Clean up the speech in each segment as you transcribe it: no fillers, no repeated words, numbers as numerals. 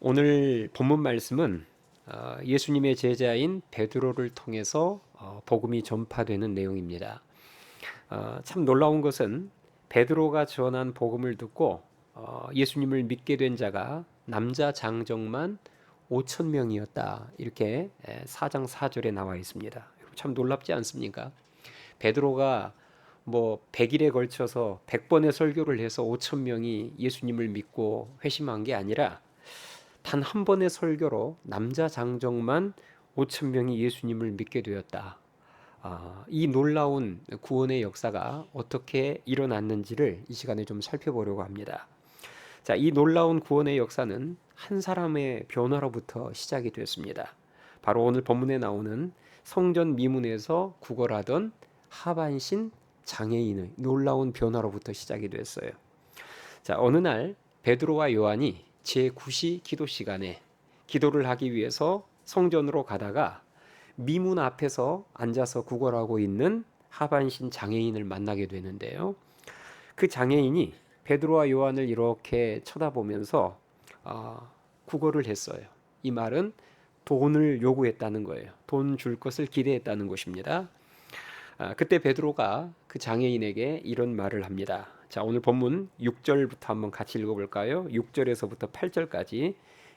오늘 본문 말씀은 예수님의 제자인 베드로를 통해서 복음이 전파되는 내용입니다. 참 놀라운 것은 베드로가 전한 복음을 듣고 예수님을 믿게 된 자가 남자 장정만 5천 명이었다. 이렇게 4장 4절에 나와 있습니다. 참 놀랍지 않습니까? 베드로가 100일에 걸쳐서 100번의 설교를 해서 5천 명이 예수님을 믿고 회심한 게 아니라 단 한 번의 설교로 남자 장정만 5천 명이 예수님을 믿게 되었다. 이 놀라운 구원의 역사가 어떻게 일어났는지를 이 시간에 좀 살펴보려고 합니다. 자, 이 놀라운 구원의 역사는 한 사람의 변화로부터 시작이 됐습니다. 바로 오늘 본문에 나오는 성전 미문에서 구걸하던 하반신 장애인의 놀라운 변화로부터 시작이 됐어요. 자, 어느 날 베드로와 요한이 제9시 기도 시간에 기도를 하기 위해서 성전으로 가다가 미문 앞에서 앉아서 구걸하고 있는 하반신 장애인을 만나게 되는데요. 그 장애인이 베드로와 요한을 이렇게 쳐다보면서 구걸을 했어요. 이 말은 돈을 요구했다는 거예요. 돈 줄 것을 기대했다는 것입니다. 그때 베드로가 그 장애인에게 이런 말을 합니다. 자, 오늘 본문 6절부터 한번 같이 읽어볼까요? 6절에서부터 8절까지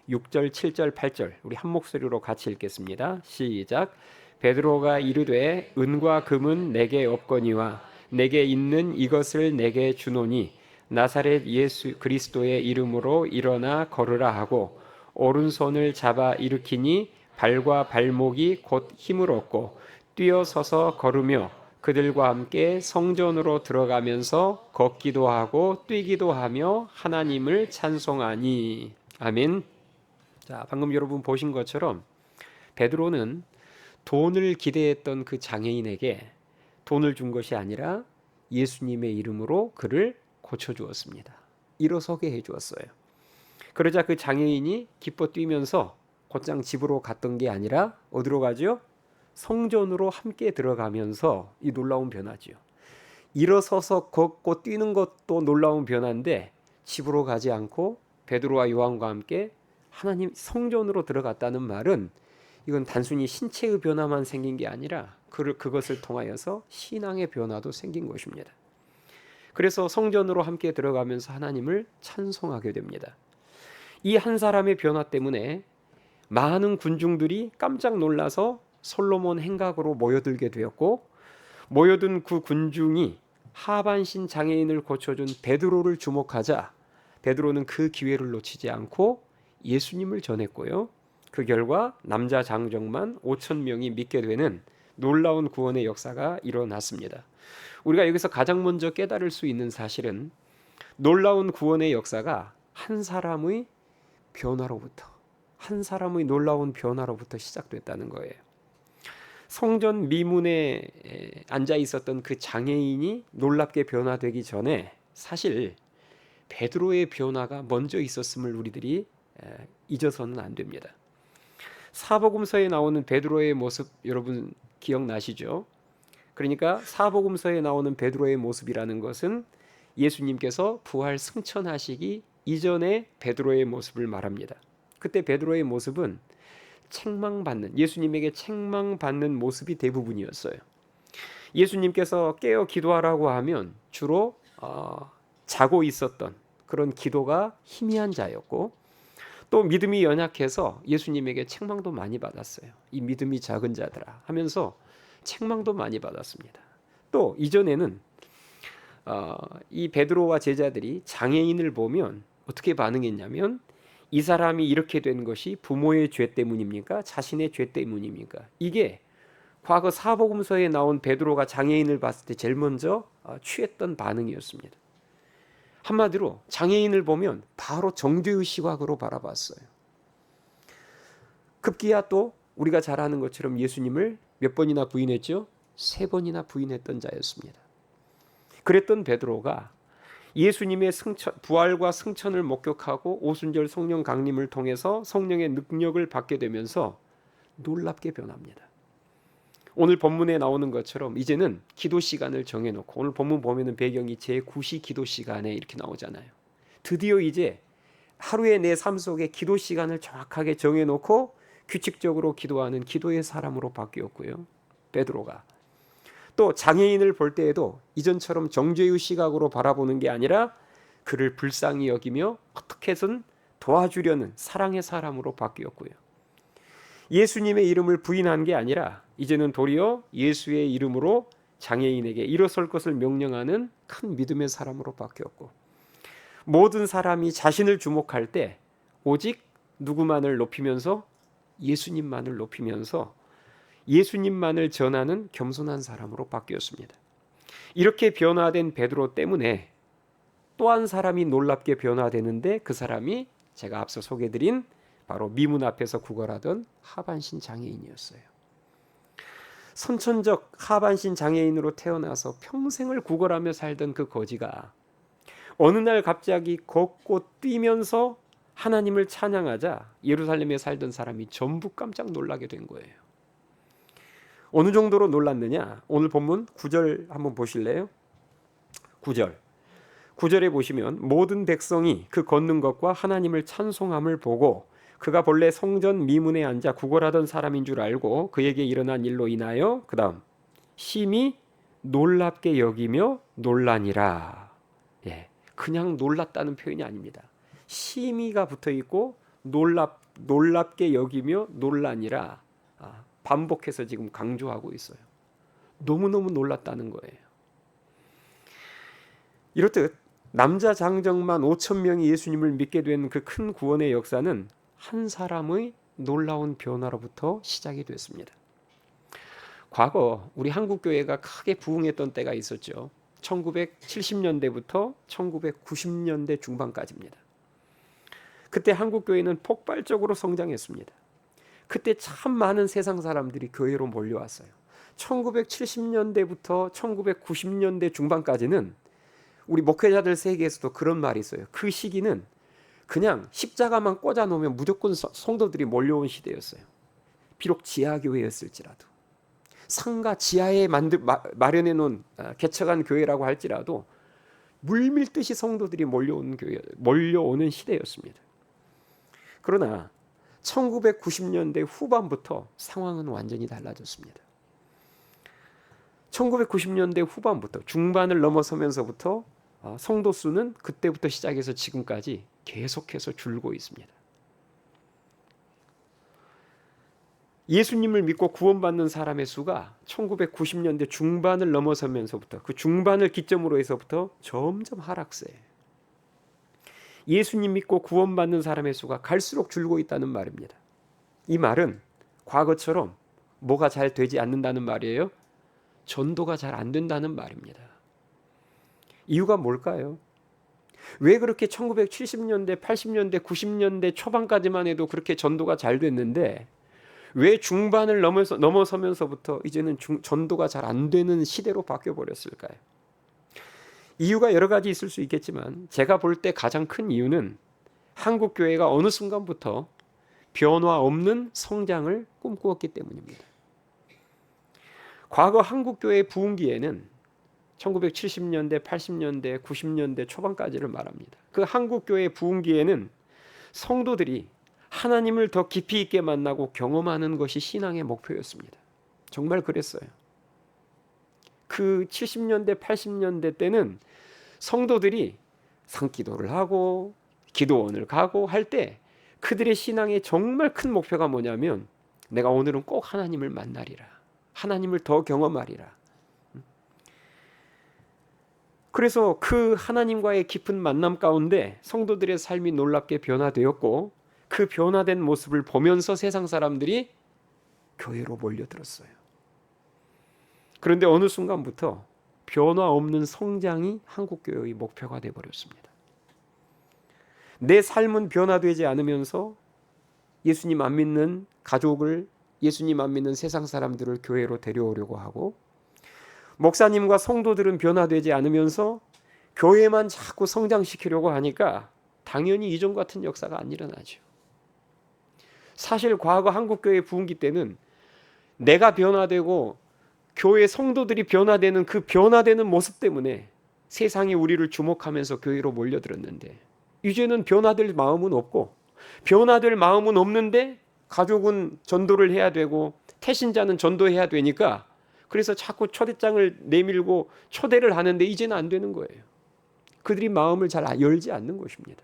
6절, 7절, 8절 우리 한 목소리로 같이 읽겠습니다. 시작. 베드로가 이르되 은과 금은 내게 없거니와 내게 있는 이것을 내게 주노니 나사렛 예수 그리스도의 이름으로 일어나 걸으라 하고 오른손을 잡아 일으키니 발과 발목이 곧 힘을 얻고 뛰어서서 걸으며 그들과 함께 성전으로 들어가면서 걷기도 하고 뛰기도 하며 하나님을 찬송하니. 아멘. 자, 방금 여러분 보신 것처럼 베드로는 돈을 기대했던 그 장애인에게 돈을 준 것이 아니라 예수님의 이름으로 그를 고쳐주었습니다. 일어서게 해주었어요. 그러자 그 장애인이 기뻐 뛰면서 곧장 집으로 갔던 게 아니라 어디로 가죠? 성전으로 함께 들어가면서 이 놀라운 변화지요. 일어서서 걷고 뛰는 것도 놀라운 변화인데 집으로 가지 않고 베드로와 요한과 함께 하나님 성전으로 들어갔다는 말은 이건 단순히 신체의 변화만 생긴 게 아니라 그것을 통하여서 신앙의 변화도 생긴 것입니다. 그래서 성전으로 함께 들어가면서 하나님을 찬송하게 됩니다. 이 한 사람의 변화 때문에 많은 군중들이 깜짝 놀라서 솔로몬 행각으로 모여들게 되었고 모여든 그 군중이 하반신 장애인을 고쳐준 베드로를 주목하자 베드로는 그 기회를 놓치지 않고 예수님을 전했고요. 그 결과 남자 장정만 5천 명이 믿게 되는 놀라운 구원의 역사가 일어났습니다. 우리가 여기서 가장 먼저 깨달을 수 있는 사실은 놀라운 구원의 역사가 한 사람의 변화로부터 한 사람의 놀라운 변화로부터 시작됐다는 거예요. 성전 미문에 앉아 있었던 그 장애인이 놀랍게 변화되기 전에 사실 베드로의 변화가 먼저 있었음을 우리들이 잊어서는 안 됩니다. 사복음서에 나오는 베드로의 모습 여러분 기억나시죠? 그러니까 사복음서에 나오는 베드로의 모습이라는 것은 예수님께서 부활 승천하시기 이전의 베드로의 모습을 말합니다. 그때 베드로의 모습은 책망받는 예수님에게 책망받는 모습이 대부분이었어요. 예수님께서 깨어 기도하라고 하면 주로 자고 있었던 그런 기도가 희미한 자였고 또 믿음이 연약해서 예수님에게 책망도 많이 받았어요. 이 믿음이 작은 자들아 하면서 책망도 많이 받았습니다. 또 이전에는 이 베드로와 제자들이 장애인을 보면 어떻게 반응했냐면 이 사람이 이렇게 된 것이 부모의 죄 때문입니까? 자신의 죄 때문입니까? 이게 과거 사복음서에 나온 베드로가 장애인을 봤을 때 제일 먼저 취했던 반응이었습니다. 한마디로 장애인을 보면 바로 정죄의 시각으로 바라봤어요. 급기야 또 우리가 잘 아는 것처럼 예수님을 몇 번이나 부인했죠? 3번이나 부인했던 자였습니다. 그랬던 베드로가 예수님의 부활과 승천을 목격하고 오순절 성령 강림을 통해서 성령의 능력을 받게 되면서 놀랍게 변합니다. 오늘 본문에 나오는 것처럼 이제는 기도 시간을 정해놓고 오늘 본문 보면은 배경이 제9시 기도 시간에 이렇게 나오잖아요. 드디어 이제 하루의 내 삶 속에 기도 시간을 정확하게 정해놓고 규칙적으로 기도하는 기도의 사람으로 바뀌었고요. 베드로가 또 장애인을 볼 때에도 이전처럼 정죄의 시각으로 바라보는 게 아니라 그를 불쌍히 여기며 어떻게 해서든 도와주려는 사랑의 사람으로 바뀌었고요. 예수님의 이름을 부인한 게 아니라 이제는 도리어 예수의 이름으로 장애인에게 일어설 것을 명령하는 큰 믿음의 사람으로 바뀌었고, 모든 사람이 자신을 주목할 때 오직 누구만을 높이면서 예수님만을 높이면서 예수님만을 전하는 겸손한 사람으로 바뀌었습니다. 이렇게 변화된 베드로 때문에 또 한 사람이 놀랍게 변화되는데, 그 사람이 제가 앞서 소개드린 바로 미문 앞에서 구걸하던 하반신 장애인이었어요. 선천적 하반신 장애인으로 태어나서 평생을 구걸하며 살던 그 거지가 어느 날 갑자기 걷고 뛰면서 하나님을 찬양하자 예루살렘에 살던 사람이 전부 깜짝 놀라게 된 거예요. 어느 정도로 놀랐느냐? 오늘 본문 9절 한번 보실래요? 9절에 보시면 모든 백성이 그 걷는 것과 하나님을 찬송함을 보고 그가 본래 성전 미문에 앉아 구걸하던 사람인 줄 알고 그에게 일어난 일로 인하여 그 다음 심히 놀랍게 여기며 놀라니라. 그냥 놀랐다는 표현이 아닙니다. 심히가 붙어있고 놀랍게 여기며 놀라니라. 반복해서 지금 강조하고 있어요. 너무너무 놀랐다는 거예요. 이렇듯 남자 장정만 5천 명이 예수님을 믿게 된 그 큰 구원의 역사는 한 사람의 놀라운 변화로부터 시작이 됐습니다. 과거 우리 한국교회가 크게 부흥했던 때가 있었죠. 1970년대부터 1990년대 중반까지입니다. 그때 한국교회는 폭발적으로 성장했습니다. 그때 참 많은 세상 사람들이 교회로 몰려왔어요. 1970년대부터 1990년대 중반까지는 우리 목회자들 세계에서도 그런 말이 있어요. 그 시기는 그냥 십자가만 꽂아 놓으면 무조건 성도들이 몰려온 시대였어요. 비록 지하교회였을지라도, 상가 지하에 마련해 놓은 개척한 교회라고 할지라도 물밀듯이 성도들이 몰려오는 시대였습니다. 그러나 1990년대 후반부터 상황은 완전히 달라졌습니다. 1990년대 후반부터 중반을 넘어서면서부터 성도 수는 그때부터 시작해서 지금까지 계속해서 줄고 있습니다. 예수님을 믿고 구원받는 사람의 수가 1990년대 중반을 넘어서면서부터, 그 중반을 기점으로 해서부터 점점 하락세예요. 예수님 믿고 구원받는 사람의 수가 갈수록 줄고 있다는 말입니다. 이 말은 과거처럼 뭐가 잘 되지 않는다는 말이에요? 전도가 잘 안 된다는 말입니다. 이유가 뭘까요? 왜 그렇게 1970년대, 80년대, 90년대 초반까지만 해도 그렇게 전도가 잘 됐는데 왜 중반을 넘어서면서부터 이제는 전도가 잘 안 되는 시대로 바뀌어 버렸을까요? 이유가 여러 가지 있을 수 있겠지만 제가 볼 때 가장 큰 이유는 한국 교회가 어느 순간부터 변화 없는 성장을 꿈꾸었기 때문입니다. 과거 한국 교회의 부흥기에는 1970년대, 80년대, 90년대 초반까지를 말합니다. 그 한국 교회의 부흥기에는 성도들이 하나님을 더 깊이 있게 만나고 경험하는 것이 신앙의 목표였습니다. 정말 그랬어요. 그 70년대, 80년대 때는 성도들이 산기도를 하고 기도원을 가고 할 때 그들의 신앙의 정말 큰 목표가 뭐냐면 내가 오늘은 꼭 하나님을 만나리라. 하나님을 더 경험하리라. 그래서 그 하나님과의 깊은 만남 가운데 성도들의 삶이 놀랍게 변화되었고 그 변화된 모습을 보면서 세상 사람들이 교회로 몰려들었어요. 그런데 어느 순간부터 변화 없는 성장이 한국교회의 목표가 되어버렸습니다. 내 삶은 변화되지 않으면서 예수님 안 믿는 가족을, 예수님 안 믿는 세상 사람들을 교회로 데려오려고 하고 목사님과 성도들은 변화되지 않으면서 교회만 자꾸 성장시키려고 하니까 당연히 이전 같은 역사가 안 일어나죠. 사실 과거 한국교회 부흥기 때는 내가 변화되고 교회 성도들이 변화되는 그 변화되는 모습 때문에 세상이 우리를 주목하면서 교회로 몰려들었는데 이제는 변화될 마음은 없고, 변화될 마음은 없는데 가족은 전도를 해야 되고 태신자는 전도해야 되니까, 그래서 자꾸 초대장을 내밀고 초대를 하는데 이제는 안 되는 거예요. 그들이 마음을 잘 열지 않는 것입니다.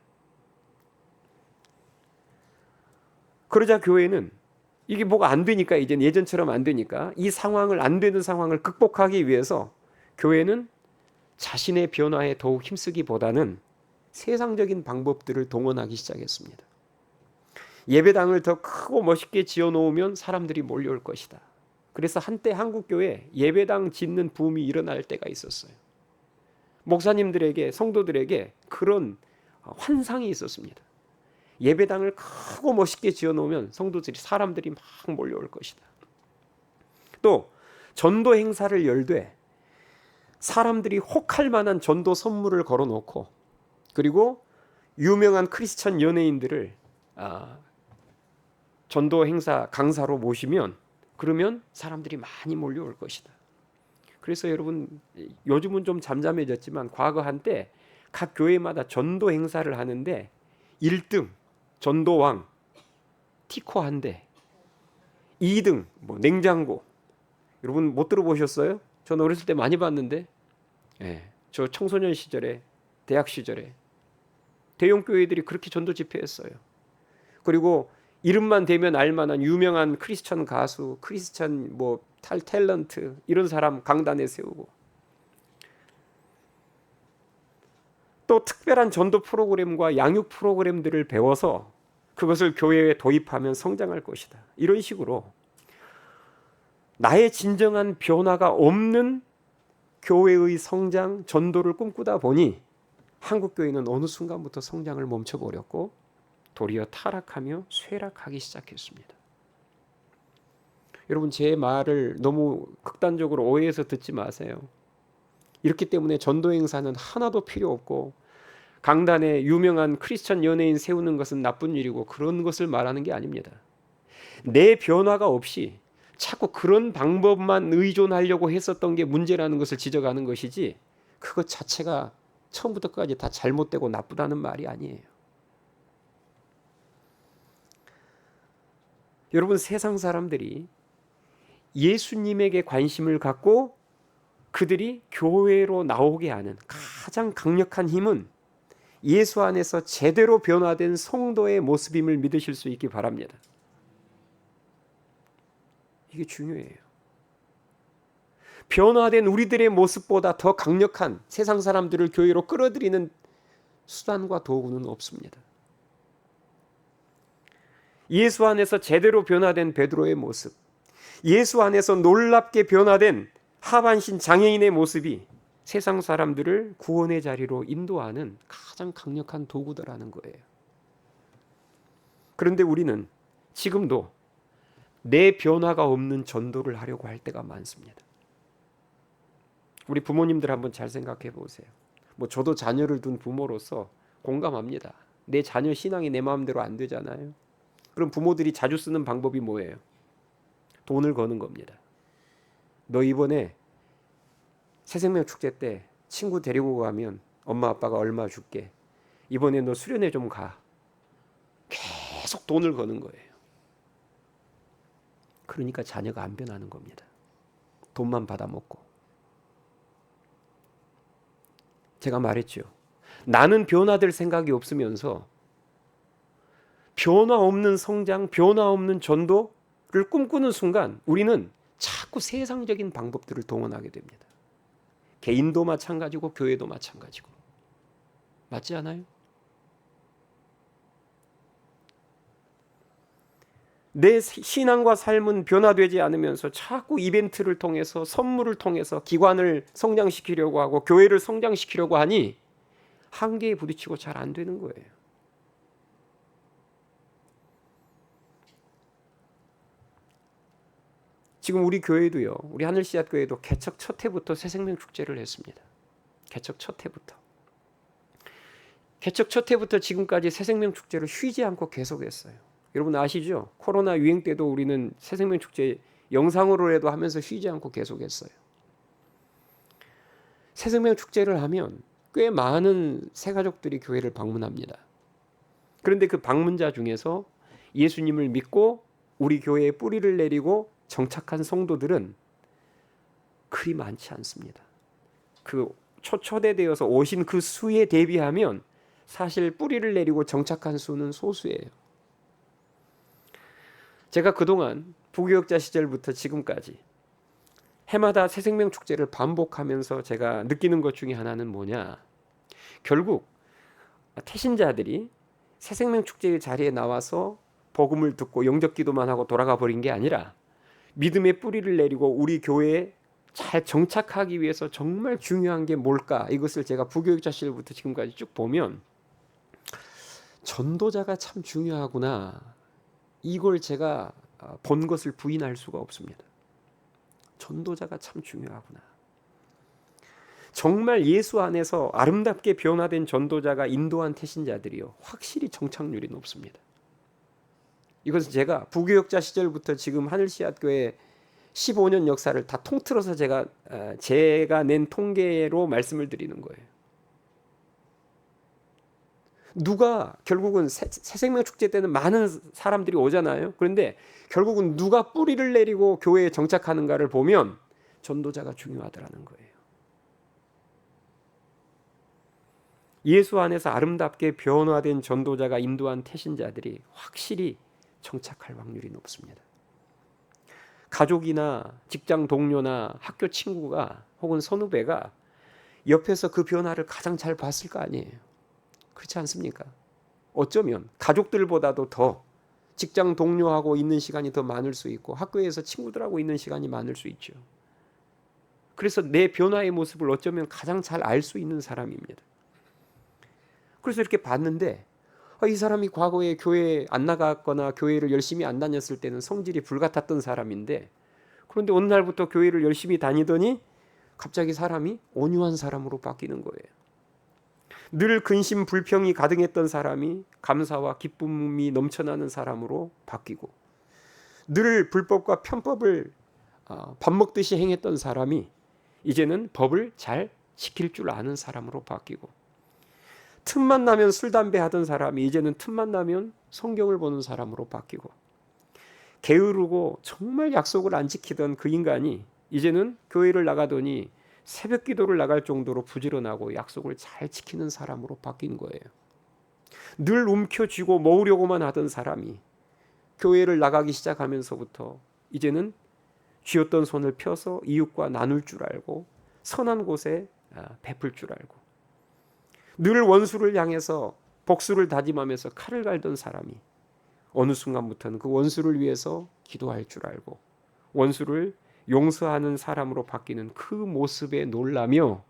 그러자 교회는 이게 뭐가 안 되니까, 이제 예전처럼 안 되니까 이 상황을, 안 되는 상황을 극복하기 위해서 교회는 자신의 변화에 더욱 힘쓰기보다는 세상적인 방법들을 동원하기 시작했습니다. 예배당을 더 크고 멋있게 지어놓으면 사람들이 몰려올 것이다. 그래서 한때 한국교회 예배당 짓는 붐이 일어날 때가 있었어요. 목사님들에게, 성도들에게 그런 환상이 있었습니다. 예배당을 크고 멋있게 지어놓으면 성도들이, 사람들이 막 몰려올 것이다. 또 전도 행사를 열되 사람들이 혹할 만한 전도 선물을 걸어놓고, 그리고 유명한 크리스천 연예인들을 전도 행사 강사로 모시면, 그러면 사람들이 많이 몰려올 것이다. 그래서 여러분, 요즘은 좀 잠잠해졌지만 과거 한때 각 교회마다 전도 행사를 하는데 1등 전도왕 티코 한 대, 2등 뭐 냉장고. 여러분 못 들어보셨어요? 저는 어렸을 때 많이 봤는데, 저 청소년 시절에, 대학 시절에 대형 교회들이 그렇게 전도 집회했어요. 그리고 이름만 대면 알만한 유명한 크리스천 가수, 크리스천 뭐 탤런트, 이런 사람 강단에 세우고, 또 특별한 전도 프로그램과 양육 프로그램들을 배워서 그것을 교회에 도입하면 성장할 것이다. 이런 식으로 나의 진정한 변화가 없는 교회의 성장, 전도를 꿈꾸다 보니 한국교회는 어느 순간부터 성장을 멈춰버렸고 도리어 타락하며 쇠락하기 시작했습니다. 여러분, 제 말을 너무 극단적으로 오해해서 듣지 마세요. 이렇기 때문에 전도 행사는 하나도 필요 없고 강단에 유명한 크리스천 연예인 세우는 것은 나쁜 일이고, 그런 것을 말하는 게 아닙니다. 내 변화가 없이 자꾸 그런 방법만 의존하려고 했었던 게 문제라는 것을 지적하는 것이지, 그것 자체가 처음부터 끝까지 다 잘못되고 나쁘다는 말이 아니에요. 여러분, 세상 사람들이 예수님에게 관심을 갖고 그들이 교회로 나오게 하는 가장 강력한 힘은 예수 안에서 제대로 변화된 성도의 모습임을 믿으실 수 있기 바랍니다. 이게 중요해요. 변화된 우리들의 모습보다 더 강력한 세상 사람들을 교회로 끌어들이는 수단과 도구는 없습니다. 예수 안에서 제대로 변화된 베드로의 모습, 예수 안에서 놀랍게 변화된 하반신 장애인의 모습이 세상 사람들을 구원의 자리로 인도하는 가장 강력한 도구더라는 거예요. 그런데 우리는 지금도 내 변화가 없는 전도를 하려고 할 때가 많습니다. 우리 부모님들 한번 잘 생각해 보세요. 뭐 저도 자녀를 둔 부모로서 공감합니다. 내 자녀 신앙이 내 마음대로 안 되잖아요. 그럼 부모들이 자주 쓰는 방법이 뭐예요? 돈을 거는 겁니다. 너 이번에 새생명 축제 때 친구 데리고 가면 엄마 아빠가 얼마 줄게. 이번에 너 수련회 좀 가. 계속 돈을 거는 거예요. 그러니까 자녀가 안 변하는 겁니다. 돈만 받아먹고. 제가 말했죠. 나는 변화될 생각이 없으면서 변화 없는 성장, 변화 없는 전도를 꿈꾸는 순간 우리는 자꾸 세상적인 방법들을 동원하게 됩니다. 개인도 마찬가지고 교회도 마찬가지고. 맞지 않아요? 내 신앙과 삶은 변화되지 않으면서 자꾸 이벤트를 통해서, 선물을 통해서 기관을 성장시키려고 하고 교회를 성장시키려고 하니 한계에 부딪히고 잘 안 되는 거예요. 지금 우리 교회도요, 우리 하늘씨앗 교회도 개척 첫 해부터 새생명 축제를 했습니다. 개척 첫 해부터. 개척 첫 해부터 지금까지 새생명 축제를 쉬지 않고 계속했어요. 여러분 아시죠? 코로나 유행 때도 우리는 새생명 축제 영상으로라도 하면서 쉬지 않고 계속했어요. 새생명 축제를 하면 꽤 많은 새가족들이 교회를 방문합니다. 그런데 그 방문자 중에서 예수님을 믿고 우리 교회에 뿌리를 내리고 정착한 성도들은 그리 많지 않습니다. 그 초대되어서 오신 그 수에 대비하면 사실 뿌리를 내리고 정착한 수는 소수예요. 제가 그동안 부교역자 시절부터 지금까지 해마다 새생명 축제를 반복하면서 제가 느끼는 것 중에 하나는 뭐냐? 결국 태신자들이 새생명 축제의 자리에 나와서 복음을 듣고 영접 기도만 하고 돌아가 버린 게 아니라 믿음의 뿌리를 내리고 우리 교회에 잘 정착하기 위해서 정말 중요한 게 뭘까? 이것을 제가 부교육자 시절부터 지금까지 쭉 보면 전도자가 참 중요하구나. 이걸 제가 본 것을 부인할 수가 없습니다. 전도자가 참 중요하구나. 정말 예수 안에서 아름답게 변화된 전도자가 인도한 태신자들이요, 확실히 정착률이 높습니다. 이것은 제가 부교역자 시절부터 지금 하늘씨앗교회 15년 역사를 다 통틀어서 제가 낸 통계로 말씀을 드리는 거예요. 누가 결국은 새생명 축제 때는 많은 사람들이 오잖아요. 그런데 결국은 누가 뿌리를 내리고 교회에 정착하는가를 보면 전도자가 중요하더라는 거예요. 예수 안에서 아름답게 변화된 전도자가 인도한 태신자들이 확실히 정착할 확률이 높습니다. 가족이나 직장 동료나 학교 친구가 혹은 선후배가 옆에서 그 변화를 가장 잘 봤을 거 아니에요. 그렇지 않습니까? 어쩌면 가족들보다도 더 직장 동료하고 있는 시간이 더 많을 수 있고 학교에서 친구들하고 있는 시간이 많을 수 있죠. 그래서 내 변화의 모습을 어쩌면 가장 잘 알 수 있는 사람입니다. 그래서 이렇게 봤는데 이 사람이 과거에 교회에 안 나갔거나 교회를 열심히 안 다녔을 때는 성질이 불같았던 사람인데, 그런데 어느 날부터 교회를 열심히 다니더니 갑자기 사람이 온유한 사람으로 바뀌는 거예요. 늘 근심 불평이 가득했던 사람이 감사와 기쁨이 넘쳐나는 사람으로 바뀌고, 늘 불법과 편법을 밥 먹듯이 행했던 사람이 이제는 법을 잘 지킬 줄 아는 사람으로 바뀌고, 틈만 나면 술 담배 하던 사람이 이제는 틈만 나면 성경을 보는 사람으로 바뀌고, 게으르고 정말 약속을 안 지키던 그 인간이 이제는 교회를 나가더니 새벽 기도를 나갈 정도로 부지런하고 약속을 잘 지키는 사람으로 바뀐 거예요. 늘 움켜쥐고 모으려고만 하던 사람이 교회를 나가기 시작하면서부터 이제는 쥐었던 손을 펴서 이웃과 나눌 줄 알고 선한 곳에 베풀 줄 알고, 늘 원수를 향해서 복수를 다짐하면서 칼을 갈던 사람이 어느 순간부터는 그 원수를 위해서 기도할 줄 알고 원수를 용서하는 사람으로 바뀌는 그 모습에 놀라며,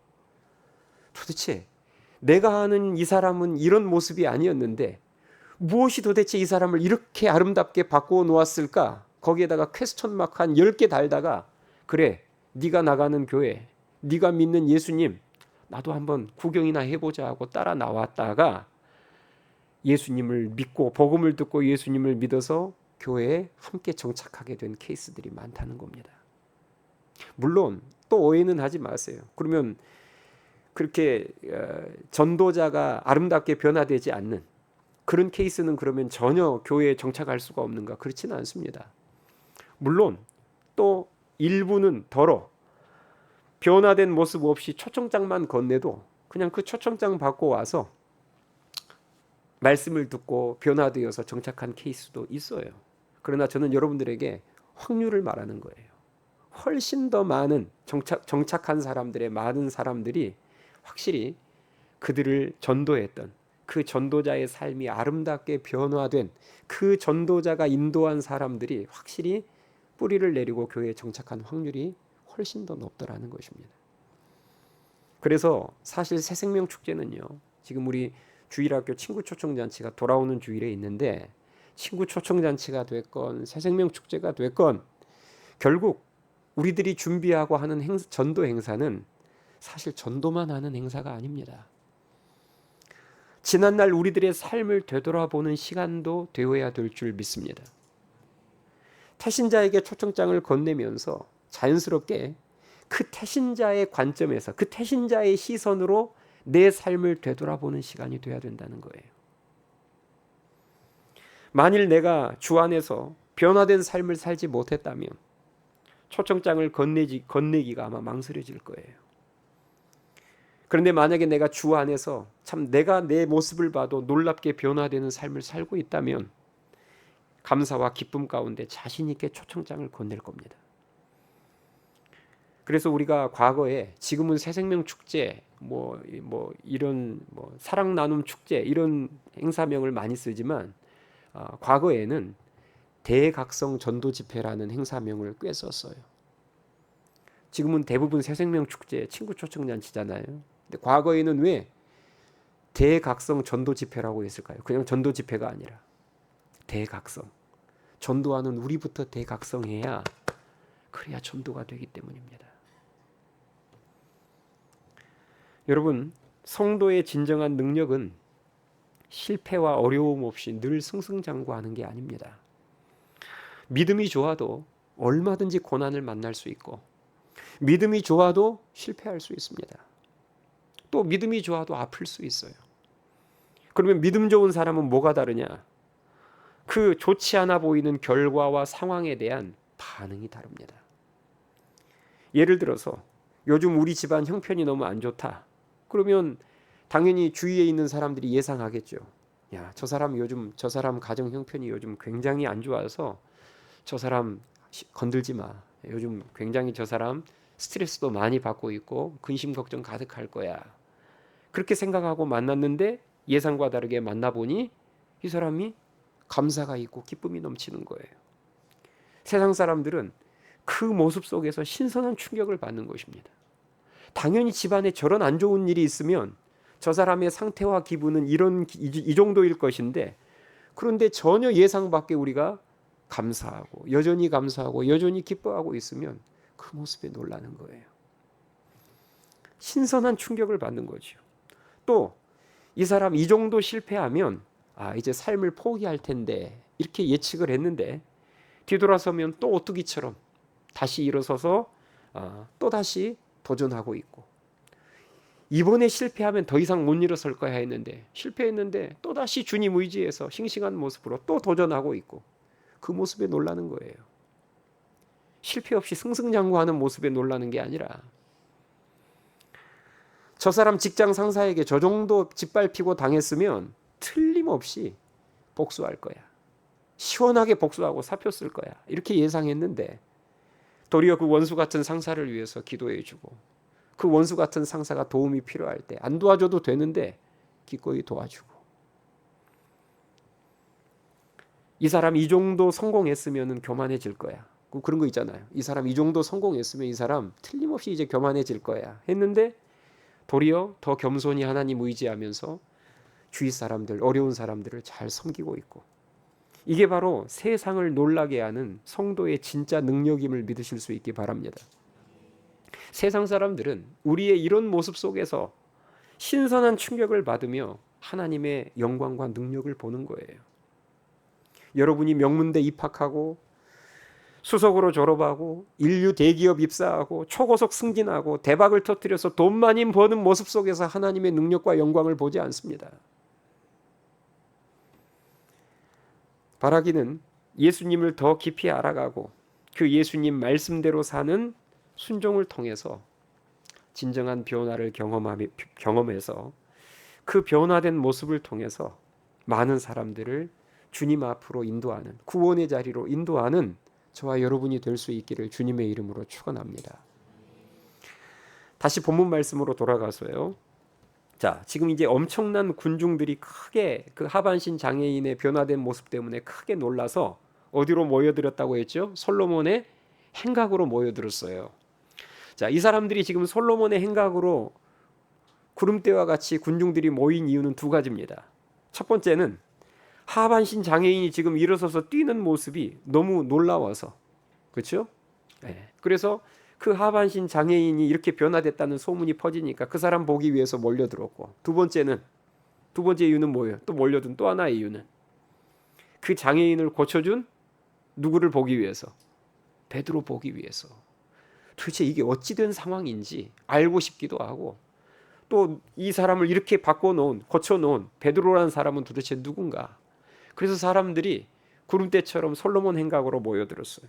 도대체 내가 아는 이 사람은 이런 모습이 아니었는데 무엇이 도대체 이 사람을 이렇게 아름답게 바꾸어 놓았을까? 거기에다가 퀘스천 마크 한 10개 달다가, 그래, 네가 나가는 교회, 네가 믿는 예수님 나도 한번 구경이나 해보자 하고 따라 나왔다가 예수님을 믿고 복음을 듣고 예수님을 믿어서 교회에 함께 정착하게 된 케이스들이 많다는 겁니다. 물론 또 오해는 하지 마세요. 그러면 그렇게 전도자가 아름답게 변화되지 않는 그런 케이스는 그러면 전혀 교회에 정착할 수가 없는가? 그렇지는 않습니다. 물론 또 일부는 더러 변화된 모습 없이 초청장만 건네도 그냥 그 초청장 받고 와서 말씀을 듣고 변화되어서 정착한 케이스도 있어요. 그러나 저는 여러분들에게 확률을 말하는 거예요. 훨씬 더 많은 정착한 사람들의 많은 사람들이 확실히 그들을 전도했던 그 전도자의 삶이 아름답게 변화된 그 전도자가 인도한 사람들이 확실히 뿌리를 내리고 교회에 정착한 확률이 훨씬 더 높더라는 것입니다. 그래서 사실 새생명 축제는요, 지금 우리 주일학교 친구 초청잔치가 돌아오는 주일에 있는데, 친구 초청잔치가 됐건 새생명 축제가 됐건 결국 우리들이 준비하고 하는 전도 행사는 사실 전도만 하는 행사가 아닙니다. 지난날 우리들의 삶을 되돌아보는 시간도 되어야 될 줄 믿습니다. 태신자에게 초청장을 건네면서 자연스럽게 그 태신자의 관점에서 그 태신자의 시선으로 내 삶을 되돌아보는 시간이 돼야 된다는 거예요. 만일 내가 주 안에서 변화된 삶을 살지 못했다면 초청장을 건네기가 아마 망설여질 거예요. 그런데 만약에 내가 주 안에서 참 내가 내 모습을 봐도 놀랍게 변화되는 삶을 살고 있다면 감사와 기쁨 가운데 자신 있게 초청장을 건넬 겁니다. 그래서 우리가 과거에 지금은 새생명 축제 이런 사랑 나눔 축제 이런 행사명을 많이 쓰지만 과거에는 대각성 전도 집회라는 행사명을 꽤 썼어요. 지금은 대부분 새생명 축제 친구 초청 잔치잖아요. 근데 과거에는 왜 대각성 전도 집회라고 했을까요? 그냥 전도 집회가 아니라 대각성. 전도하는 우리부터 대각성해야 그래야 전도가 되기 때문입니다. 여러분, 성도의 진정한 능력은 실패와 어려움 없이 늘 승승장구하는 게 아닙니다. 믿음이 좋아도 얼마든지 고난을 만날 수 있고 믿음이 좋아도 실패할 수 있습니다. 또 믿음이 좋아도 아플 수 있어요. 그러면 믿음 좋은 사람은 뭐가 다르냐? 그 좋지 않아 보이는 결과와 상황에 대한 반응이 다릅니다. 예를 들어서 요즘 우리 집안 형편이 너무 안 좋다. 그러면 당연히 주위에 있는 사람들이 예상하겠죠. 야, 저 사람 가정 형편이 요즘 굉장히 안 좋아서 저 사람 건들지 마. 요즘 굉장히 저 사람 스트레스도 많이 받고 있고 근심 걱정 가득할 거야. 그렇게 생각하고 만났는데 예상과 다르게 만나보니 이 사람이 감사가 있고 기쁨이 넘치는 거예요. 세상 사람들은 그 모습 속에서 신선한 충격을 받는 것입니다. 당연히 집안에 저런 안 좋은 일이 있으면 저 사람의 상태와 기분은 이 정도일 것인데 그런데 전혀 예상 밖에 우리가 감사하고 여전히 기뻐하고 있으면 그 모습에 놀라는 거예요. 신선한 충격을 받는 거죠. 또 이 사람 이 정도 실패하면 이제 삶을 포기할 텐데 이렇게 예측을 했는데 뒤돌아서면 또 오뚜기처럼 다시 일어서서 또 다시 도전하고 있고 이번에 실패하면 더 이상 못 일어설 거야 했는데 실패했는데 또 다시 주님 의지해서 싱싱한 모습으로 또 도전하고 있고 그 모습에 놀라는 거예요. 실패 없이 승승장구하는 모습에 놀라는 게 아니라 저 사람 직장 상사에게 저 정도 짓밟히고 당했으면 틀림없이 복수할 거야. 시원하게 복수하고 사표 쓸 거야. 이렇게 예상했는데 도리어 그 원수 같은 상사를 위해서 기도해주고 그 원수 같은 상사가 도움이 필요할 때 안 도와줘도 되는데 기꺼이 도와주고 이 사람 이 정도 성공했으면 교만해질 거야. 그런 거 있잖아요. 이 사람 이 정도 성공했으면 이 사람 틀림없이 이제 교만해질 거야 했는데 도리어 더 겸손히 하나님 의지하면서 주위 사람들 어려운 사람들을 잘 섬기고 있고 이게 바로 세상을 놀라게 하는 성도의 진짜 능력임을 믿으실 수 있기 바랍니다. 세상 사람들은 우리의 이런 모습 속에서 신선한 충격을 받으며 하나님의 영광과 능력을 보는 거예요. 여러분이 명문대 입학하고 수석으로 졸업하고 인류 대기업 입사하고 초고속 승진하고 대박을 터뜨려서 돈 많이 버는 모습 속에서 하나님의 능력과 영광을 보지 않습니다. 바라기는 예수님을 더 깊이 알아가고 그 예수님 말씀대로 사는 순종을 통해서 진정한 변화를 경험해서 그 변화된 모습을 통해서 많은 사람들을 주님 앞으로 인도하는 구원의 자리로 인도하는 저와 여러분이 될 수 있기를 주님의 이름으로 축원합니다. 다시 본문 말씀으로 돌아가서요. 자, 지금 이제 엄청난 군중들이 크게 그 하반신 장애인의 변화된 모습 때문에 크게 놀라서 어디로 모여들었다고 했죠? 솔로몬의 행각으로 모여들었어요. 자, 이 사람들이 지금 솔로몬의 행각으로 구름대와 같이 군중들이 모인 이유는 두 가지입니다. 첫 번째는 하반신 장애인이 지금 일어서서 뛰는 모습이 너무 놀라워서 그렇죠? 네. 그래서 그 하반신 장애인이 이렇게 변화됐다는 소문이 퍼지니까 그 사람 보기 위해서 몰려들었고 두 번째 이유는 뭐예요? 또 몰려든 또 하나의 이유는 그 장애인을 고쳐준 누구를 보기 위해서? 베드로 보기 위해서. 도대체 이게 어찌된 상황인지 알고 싶기도 하고 또 이 사람을 이렇게 바꿔놓은, 고쳐놓은 베드로라는 사람은 도대체 누군가? 그래서 사람들이 구름대처럼 솔로몬 행각으로 모여들었어요.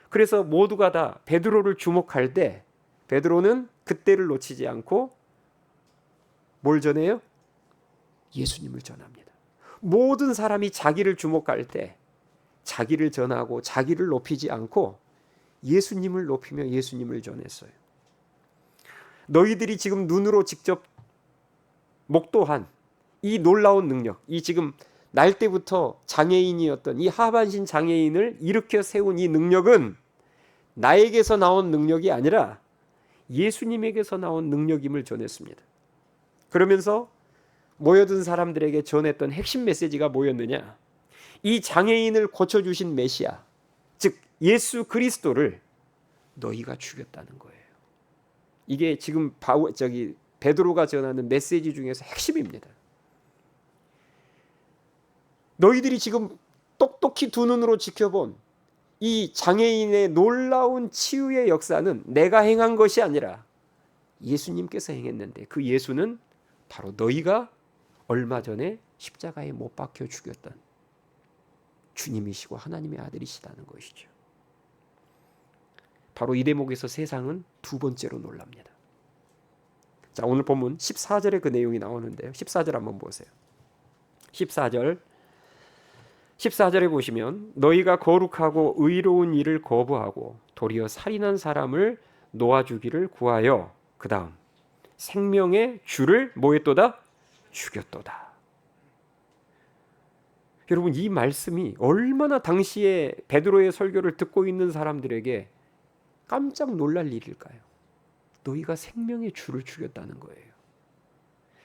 그래서 모두가 다 베드로를 주목할 때 베드로는 그때를 놓치지 않고 뭘 전해요? 예수님을 전합니다. 모든 사람이 자기를 주목할 때 자기를 전하고 자기를 높이지 않고 예수님을 높이며 예수님을 전했어요. 너희들이 지금 눈으로 직접 목도한 이 놀라운 능력, 이 지금 날 때부터 장애인이었던 이 하반신 장애인을 일으켜 세운 이 능력은 나에게서 나온 능력이 아니라 예수님에게서 나온 능력임을 전했습니다. 그러면서 모여든 사람들에게 전했던 핵심 메시지가 뭐였느냐? 이 장애인을 고쳐주신 메시아, 즉 예수 그리스도를 너희가 죽였다는 거예요. 이게 지금 베드로가 전하는 메시지 중에서 핵심입니다. 너희들이 지금 똑똑히 두 눈으로 지켜본 이 장애인의 놀라운 치유의 역사는 내가 행한 것이 아니라 예수님께서 행했는데 그 예수는 바로 너희가 얼마 전에 십자가에 못 박혀 죽였던 주님이시고 하나님의 아들이시다는 것이죠. 바로 이 대목에서 세상은 두 번째로 놀랍니다. 자, 오늘 본문 14절에 그 내용이 나오는데요. 14절 한번 보세요. 14절에 보시면 너희가 거룩하고 의로운 일을 거부하고 도리어 살인한 사람을 놓아주기를 구하여 그 다음 생명의 주를 뭐했도다? 죽였도다. 여러분, 이 말씀이 얼마나 당시에 베드로의 설교를 듣고 있는 사람들에게 깜짝 놀랄 일일까요? 너희가 생명의 주를 죽였다는 거예요.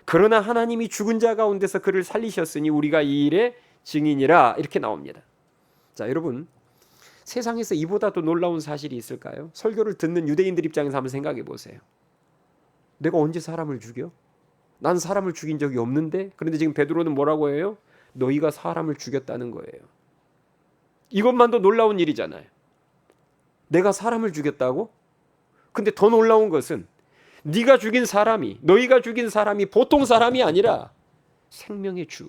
그러나 하나님이 죽은 자 가운데서 그를 살리셨으니 우리가 이 일의 증인이라, 이렇게 나옵니다. 자, 여러분, 세상에서 이보다 더 놀라운 사실이 있을까요? 설교를 듣는 유대인들 입장에서 한번 생각해 보세요. 내가 언제 사람을 죽여? 난 사람을 죽인 적이 없는데? 그런데 지금 베드로는 뭐라고 해요? 너희가 사람을 죽였다는 거예요. 이것만도 놀라운 일이잖아요. 내가 사람을 죽였다고? 근데 더 놀라운 것은 네가 죽인 사람이, 너희가 죽인 사람이 보통 사람이 아니라 생명의 주,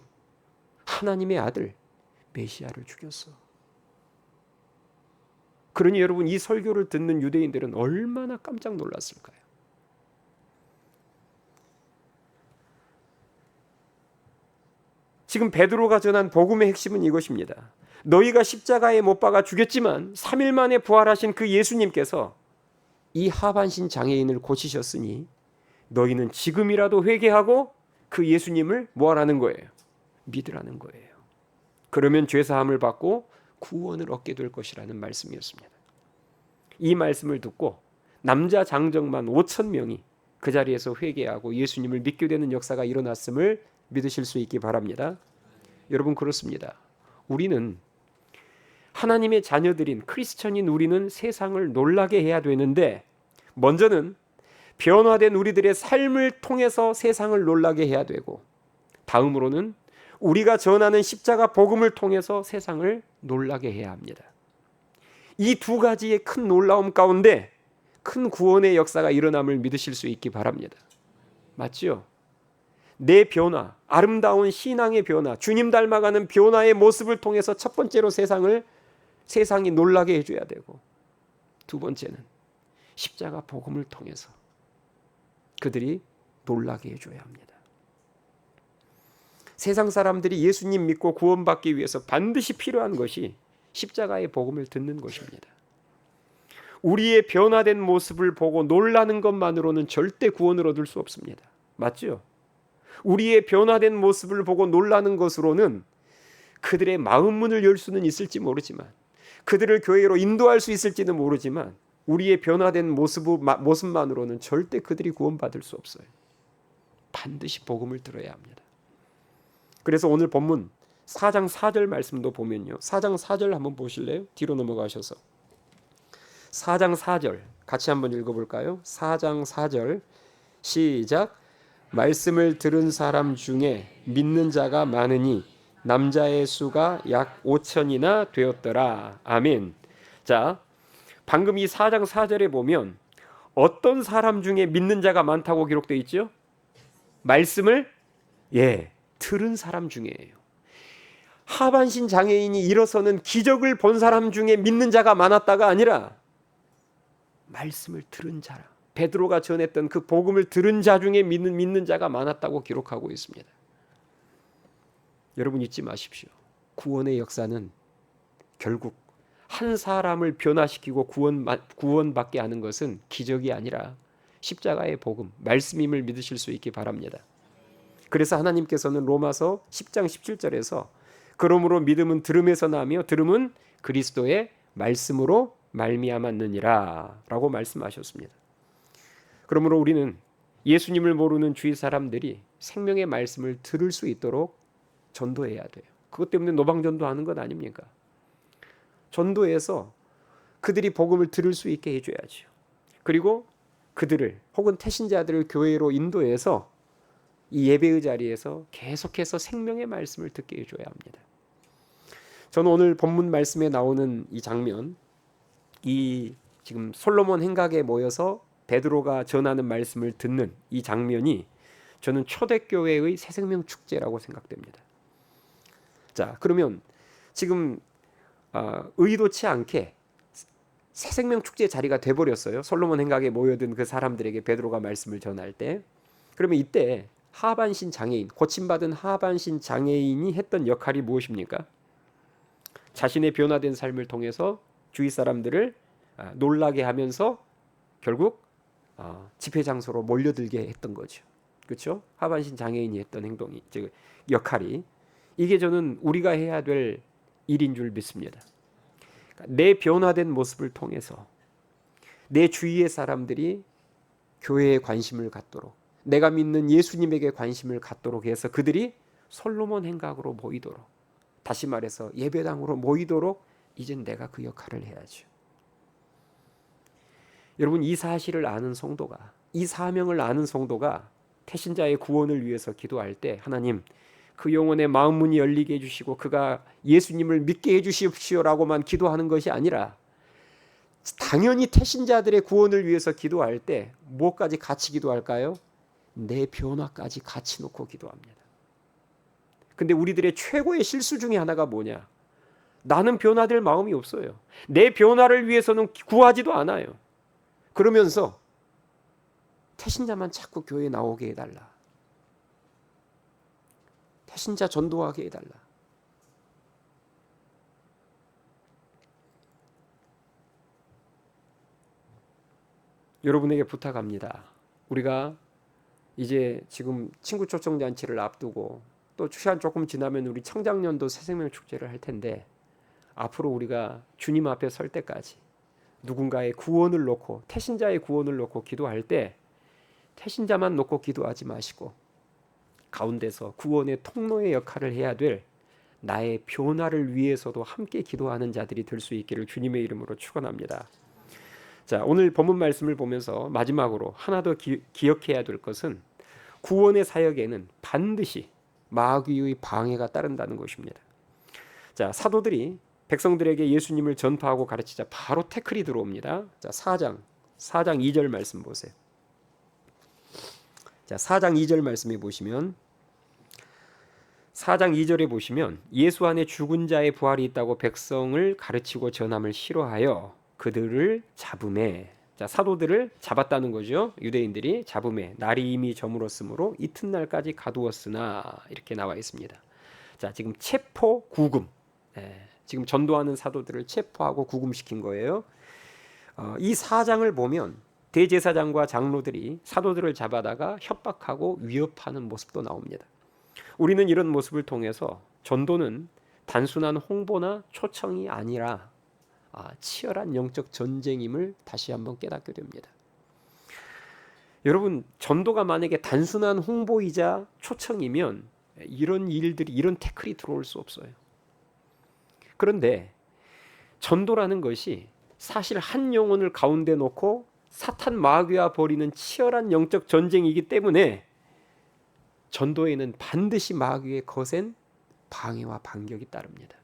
하나님의 아들 메시아를 죽였어. 그러니 여러분, 이 설교를 듣는 유대인들은 얼마나 깜짝 놀랐을까요? 지금 베드로가 전한 복음의 핵심은 이것입니다. 너희가 십자가에 못 박아 죽였지만 3일 만에 부활하신 그 예수님께서 이 하반신 장애인을 고치셨으니 너희는 지금이라도 회개하고 그 예수님을 뭐하라는 거예요? 믿으라는 거예요. 그러면 죄사함을 받고 구원을 얻게 될 것이라는 말씀이었습니다. 이 말씀을 듣고 남자 장정만 5,000명이 그 자리에서 회개하고 예수님을 믿게 되는 역사가 일어났음을 믿으실 수 있기 바랍니다. 여러분, 그렇습니다. 우리는 하나님의 자녀들인 크리스천인 우리는 세상을 놀라게 해야 되는데, 먼저는 변화된 우리들의 삶을 통해서 세상을 놀라게 해야 되고, 다음으로는 우리가 전하는 십자가 복음을 통해서 세상을 놀라게 해야 합니다. 이 두 가지의 큰 놀라움 가운데 큰 구원의 역사가 일어남을 믿으실 수 있기 바랍니다. 맞죠? 내 변화, 아름다운 신앙의 변화, 주님 닮아가는 변화의 모습을 통해서 첫 번째로 세상이 놀라게 해줘야 되고, 두 번째는 십자가 복음을 통해서 그들이 놀라게 해줘야 합니다. 세상 사람들이 예수님 믿고 구원받기 위해서 반드시 필요한 것이 십자가의 복음을 듣는 것입니다. 우리의 변화된 모습을 보고 놀라는 것만으로는 절대 구원을 얻을 수 없습니다. 맞죠? 우리의 변화된 모습을 보고 놀라는 것으로는 그들의 마음 문을 열 수는 있을지 모르지만, 그들을 교회로 인도할 수 있을지는 모르지만, 우리의 변화된 모습만으로는 절대 그들이 구원받을 수 없어요. 반드시 복음을 들어야 합니다. 그래서 오늘 본문 4장 4절 말씀도 보면요, 4장 4절 한번 보실래요? 뒤로 넘어가셔서 4장 4절 같이 한번 읽어볼까요? 4장 4절 시작. 말씀을 들은 사람 중에 믿는 자가 많으니 남자의 수가 약 5,000이나 되었더라. 아멘. 자, 방금 이 4장 4절에 보면 어떤 사람 중에 믿는 자가 많다고 기록되어 있죠? 말씀을 들은 사람 중에예요. 하반신 장애인이 일어서는 기적을 본 사람 중에 믿는 자가 많았다가 아니라 말씀을 들은 자라. 베드로가 전했던 그 복음을 들은 자 중에 믿는 자가 많았다고 기록하고 있습니다. 여러분 잊지 마십시오. 구원의 역사는 결국 한 사람을 변화시키고 구원받게 하는 것은 기적이 아니라 십자가의 복음, 말씀임을 믿으실 수 있기 바랍니다. 그래서 하나님께서는 로마서 10장 17절에서 그러므로 믿음은 들음에서 나며 들음은 그리스도의 말씀으로 말미암았느니라 라고 말씀하셨습니다. 그러므로 우리는 예수님을 모르는 주위 사람들이 생명의 말씀을 들을 수 있도록 전도해야 돼요. 그것 때문에 노방전도하는 것 아닙니까? 전도해서 그들이 복음을 들을 수 있게 해줘야죠. 그리고 그들을 혹은 태신자들을 교회로 인도해서 이 예배의 자리에서 계속해서 생명의 말씀을 듣게 해줘야 합니다. 저는 오늘 본문 말씀에 나오는 이 장면, 이 지금 솔로몬 행각에 모여서 베드로가 전하는 말씀을 듣는 이 장면이 저는 초대교회의 새생명 축제라고 생각됩니다. 자, 그러면 지금 의도치 않게 새생명 축제 자리가 돼버렸어요. 솔로몬 행각에 모여든 그 사람들에게 베드로가 말씀을 전할 때. 그러면 이때 하반신 장애인, 고침받은 하반신 장애인이 했던 역할이 무엇입니까? 자신의 변화된 삶을 통해서 주위 사람들을 놀라게 하면서 결국 집회 장소로 몰려들게 했던 거죠. 그렇죠? 하반신 장애인이 했던 행동이, 즉 역할이, 이게 저는 우리가 해야 될 일인 줄 믿습니다. 내 변화된 모습을 통해서 내 주위의 사람들이 교회에 관심을 갖도록, 내가 믿는 예수님에게 관심을 갖도록 해서 그들이 솔로몬 행각으로 모이도록, 다시 말해서 예배당으로 모이도록 이젠 내가 그 역할을 해야죠. 여러분, 이 사실을 아는 성도가, 이 사명을 아는 성도가 태신자의 구원을 위해서 기도할 때 하나님, 그 영혼의 마음 문이 열리게 해주시고 그가 예수님을 믿게 해주십시오라고만 기도하는 것이 아니라 당연히 태신자들의 구원을 위해서 기도할 때 무엇까지 같이 기도할까요? 내 변화까지 같이 놓고 기도합니다. 근데 우리들의 최고의 실수 중에 하나가 뭐냐? 나는 변화될 마음이 없어요. 내 변화를 위해서는 구하지도 않아요. 그러면서 태신자만 자꾸 교회에 나오게 해달라. 태신자 전도하게 해달라. 여러분에게 부탁합니다. 우리가 이제 지금 친구 초청 잔치를 앞두고 또 시간 조금 지나면 우리 청장년도 새생명 축제를 할 텐데, 앞으로 우리가 주님 앞에 설 때까지 누군가의 구원을 놓고, 태신자의 구원을 놓고 기도할 때 태신자만 놓고 기도하지 마시고 가운데서 구원의 통로의 역할을 해야 될 나의 변화를 위해서도 함께 기도하는 자들이 될 수 있기를 주님의 이름으로 축원합니다. 자, 오늘 본문 말씀을 보면서 마지막으로 하나 더 기억해야 될 것은 구원의 사역에는 반드시 마귀의 방해가 따른다는 것입니다. 자, 사도들이 백성들에게 예수님을 전파하고 가르치자 바로 태클이 들어옵니다. 자, 4장 2절 말씀 보세요. 자, 4장 2절 말씀에 보시면, 4장 2절에 보시면 예수 안에 죽은 자의 부활이 있다고 백성을 가르치고 전함을 싫어하여 그들을 잡음에, 자, 사도들을 잡았다는 거죠. 유대인들이 잡음에 날이 이미 저물었으므로 이튿날까지 가두었으나, 이렇게 나와 있습니다. 자, 지금 체포 구금, 지금 전도하는 사도들을 체포하고 구금시킨 거예요. 이 4장을 보면 대제사장과 장로들이 사도들을 잡아다가 협박하고 위협하는 모습도 나옵니다. 우리는 이런 모습을 통해서 전도는 단순한 홍보나 초청이 아니라 치열한 영적 전쟁임을 다시 한번 깨닫게 됩니다. 여러분, 전도가 만약에 단순한 홍보이자 초청이면 이런 일들이, 이런 태클이 들어올 수 없어요. 그런데 전도라는 것이 사실 한 영혼을 가운데 놓고 사탄 마귀와 벌이는 치열한 영적 전쟁이기 때문에 전도에는 반드시 마귀의 거센 방해와 반격이 따릅니다.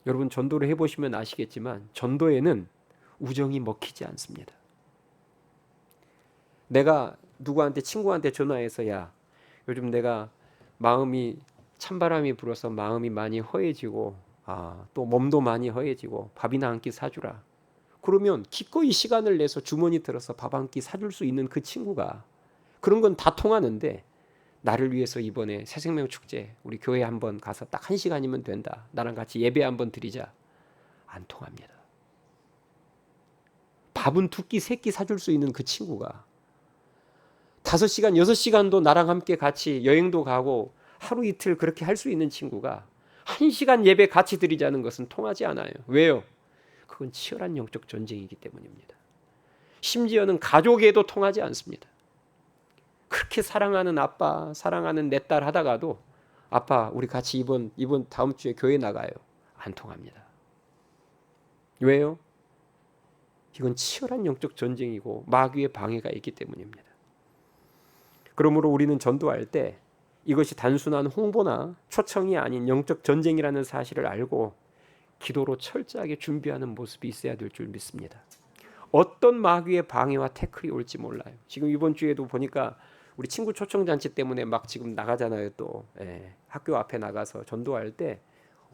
여러분, 전도를 해보시면 아시겠지만 전도에는 우정이 먹히지 않습니다. 내가 누구한테 친구한테 전화해서 야, 요즘 내가 마음이 찬바람이 불어서 마음이 많이 허해지고 또 몸도 많이 허해지고 밥이나 한 끼 사주라. 그러면 기꺼이 시간을 내서 주머니 들어서 밥 한 끼 사줄 수 있는 그 친구가 그런 건 다 통하는데 나를 위해서 이번에 새생명 축제 우리 교회 한번 가서 딱 1시간이면 된다. 나랑 같이 예배 한번 드리자. 안 통합니다. 밥은 2끼, 3끼 사줄 수 있는 그 친구가 5시간, 6시간도 나랑 함께 같이 여행도 가고 하루 이틀 그렇게 할 수 있는 친구가 1시간 예배 같이 드리자는 것은 통하지 않아요. 왜요? 그건 치열한 영적 전쟁이기 때문입니다. 심지어는 가족에도 통하지 않습니다. 그렇게 사랑하는 아빠, 사랑하는 내 딸 하다가도 아빠 우리 같이 이번 다음 주에 교회 나가요. 안 통합니다. 왜요? 이건 치열한 영적 전쟁이고 마귀의 방해가 있기 때문입니다. 그러므로 우리는 전도할 때 이것이 단순한 홍보나 초청이 아닌 영적 전쟁이라는 사실을 알고 기도로 철저하게 준비하는 모습이 있어야 될 줄 믿습니다. 어떤 마귀의 방해와 태클이 올지 몰라요. 지금 이번 주에도 보니까 우리 친구 초청잔치 때문에 막 지금 나가잖아요. 또 학교 앞에 나가서 전도할 때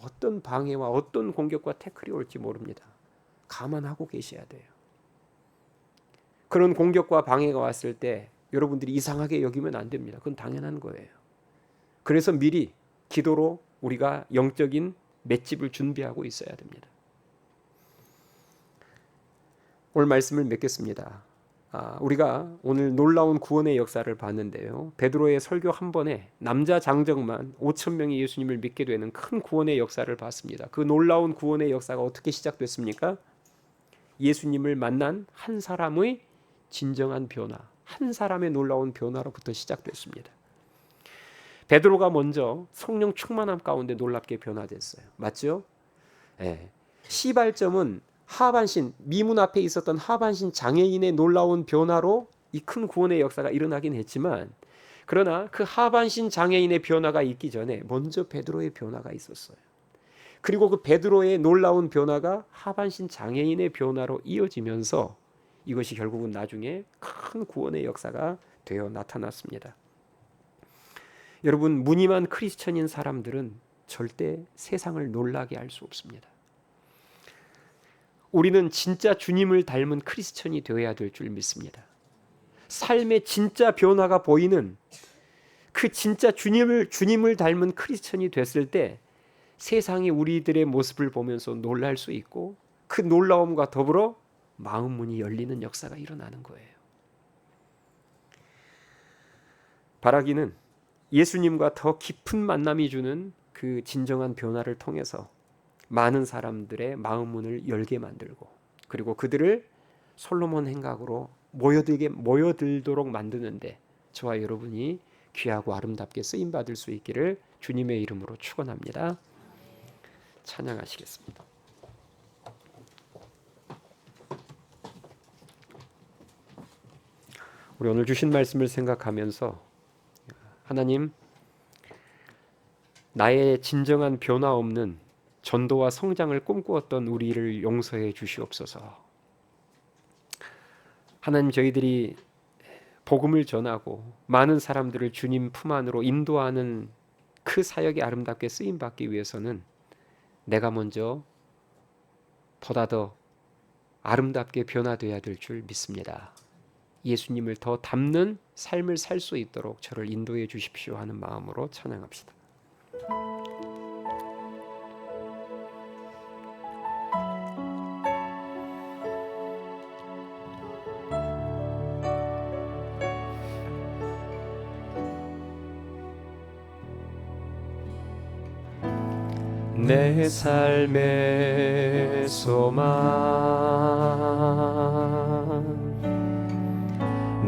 어떤 방해와 어떤 공격과 태클이 올지 모릅니다. 감안하고 계셔야 돼요. 그런 공격과 방해가 왔을 때 여러분들이 이상하게 여기면 안 됩니다. 그건 당연한 거예요. 그래서 미리 기도로 우리가 영적인 맷집을 준비하고 있어야 됩니다. 오늘 말씀을 맺겠습니다. 우리가 오늘 놀라운 구원의 역사를 봤는데요. 베드로의 설교 한 번에 남자 장정만 5,000명이 예수님을 믿게 되는 큰 구원의 역사를 봤습니다. 그 놀라운 구원의 역사가 어떻게 시작됐습니까? 예수님을 만난 한 사람의 진정한 변화, 한 사람의 놀라운 변화로부터 시작됐습니다. 베드로가 먼저 성령 충만함 가운데 놀랍게 변화됐어요. 맞죠? 시발점은 하반신, 미문 앞에 있었던 하반신 장애인의 놀라운 변화로 이 큰 구원의 역사가 일어나긴 했지만, 그러나 그 하반신 장애인의 변화가 있기 전에 먼저 베드로의 변화가 있었어요. 그리고 그 베드로의 놀라운 변화가 하반신 장애인의 변화로 이어지면서 이것이 결국은 나중에 큰 구원의 역사가 되어 나타났습니다. 여러분, 무늬만 크리스천인 사람들은 절대 세상을 놀라게 할 수 없습니다. 우리는 진짜 주님을 닮은 크리스천이 되어야 될 줄 믿습니다. 삶의 진짜 변화가 보이는 그 진짜 주님을 닮은 크리스천이 됐을 때 세상이 우리들의 모습을 보면서 놀랄 수 있고 그 놀라움과 더불어 마음 문이 열리는 역사가 일어나는 거예요. 바라기는 예수님과 더 깊은 만남이 주는 그 진정한 변화를 통해서 많은 사람들의 마음 문을 열게 만들고 그리고 그들을 솔로몬 행각으로 모여들도록 만드는데 저와 여러분이 귀하고 아름답게 쓰임받을 수 있기를 주님의 이름으로 축원합니다. 찬양하시겠습니다. 우리 오늘 주신 말씀을 생각하면서 하나님, 나의 진정한 변화 없는 전도와 성장을 꿈꾸었던 우리를 용서해 주시옵소서. 하나님, 저희들이 복음을 전하고 많은 사람들을 주님 품 안으로 인도하는 그 사역이 아름답게 쓰임받기 위해서는 내가 먼저 보다 더 아름답게 변화되어야 될 줄 믿습니다. 예수님을 더 닮는 삶을 살 수 있도록 저를 인도해 주십시오 하는 마음으로 찬양합시다. 내 삶의 소망,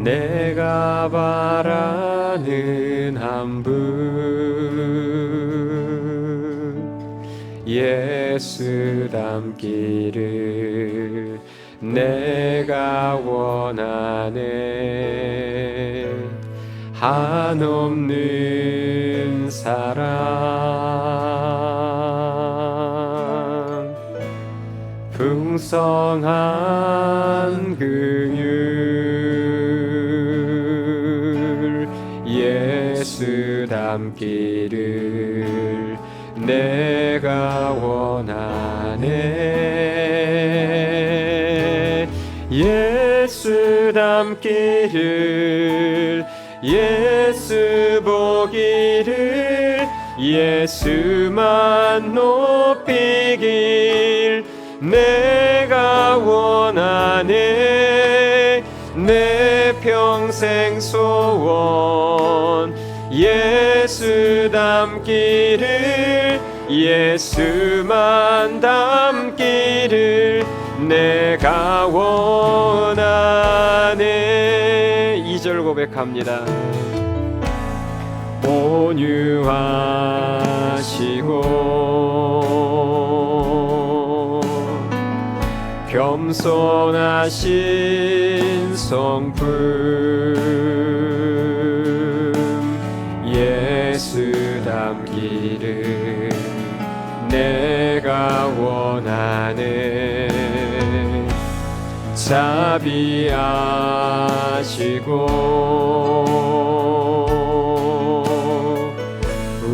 내가 바라는 한 분, 예수 닮기를 내가 원하네. 한없는 사랑, 풍성한 긍휼, 닮기를 내가 원하네. 예수 닮기를, 예수 보기를, 예수만 높이길 내가 원하네. 내 평생 소원 예수 닮기를, 예수만 닮기를 내가 원하네. 2절 고백합니다. 온유하시고 겸손하신 성품 예수 닮기를 내가 원하네. 자비하시고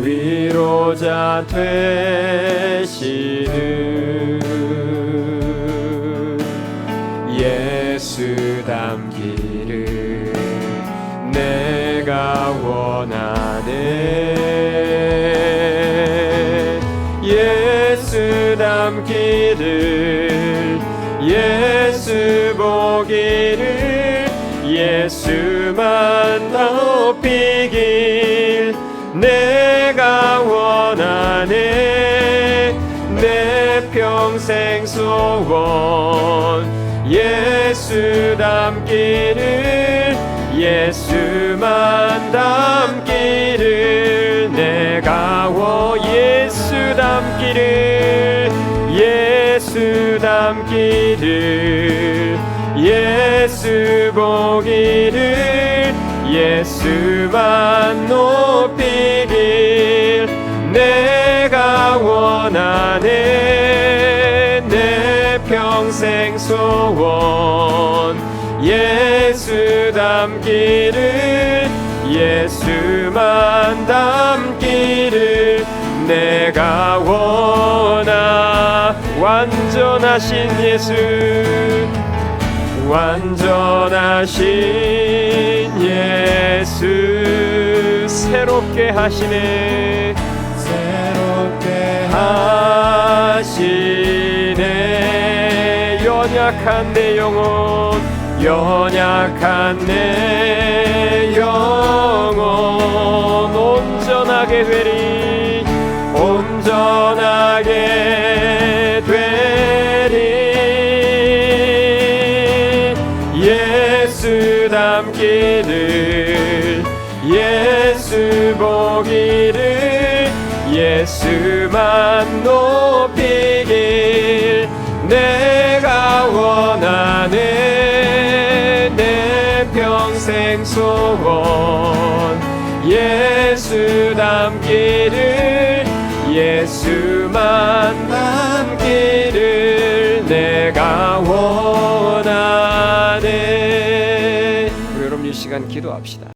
위로자 되시는 예수 닮기를 내가 원하네. 예수 닮기를, 예수 보기를, 예수만 높이길 내가 원하네. 내 평생 소원 예수 닮기를, 예수만 닮기를 내가 예수 닮기를, 예수 닮기를, 예수 보기를, 예수만 높이길 내가 원하네. 내 평생 소원 예수 닮기를, 예수만 닮기를 내가 원하. 완전하신 예수, 완전하신 예수 새롭게 하시네. 새롭게 하시네. 연약한 내 영혼, 연약한 내 영혼 온전하게 되리, 온전하게 되리. 예수 닮기를, 예수 보기를, 예수만 높이길 내가 원하네. 내 평생 소원 예수 닮기를, 예수만 닮기를 내가 원하네. 여러분 이 시간 기도합시다.